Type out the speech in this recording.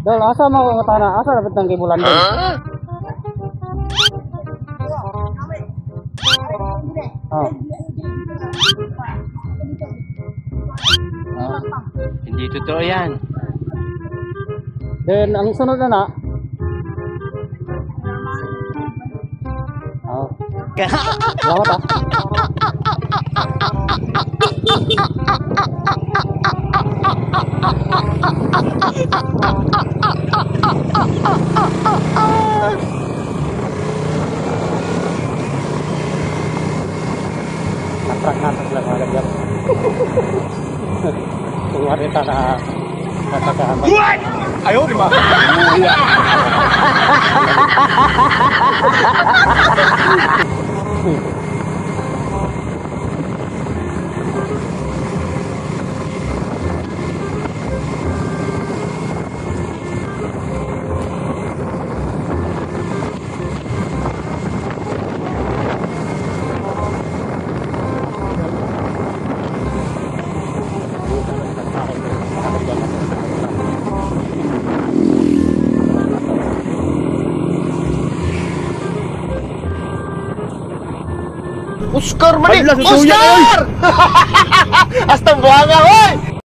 Dol, asa mo ko tana? Asa dapat nang kibulan dol? Oh. Hindi totoo yan. Then ang sunod na. Oh. Salamat ah. Natrak lang agad yan. Keluar kita na matakahaman. What? Ayaw, di ba? Oscar mani! Oscar! Hasta buhanga, hoy!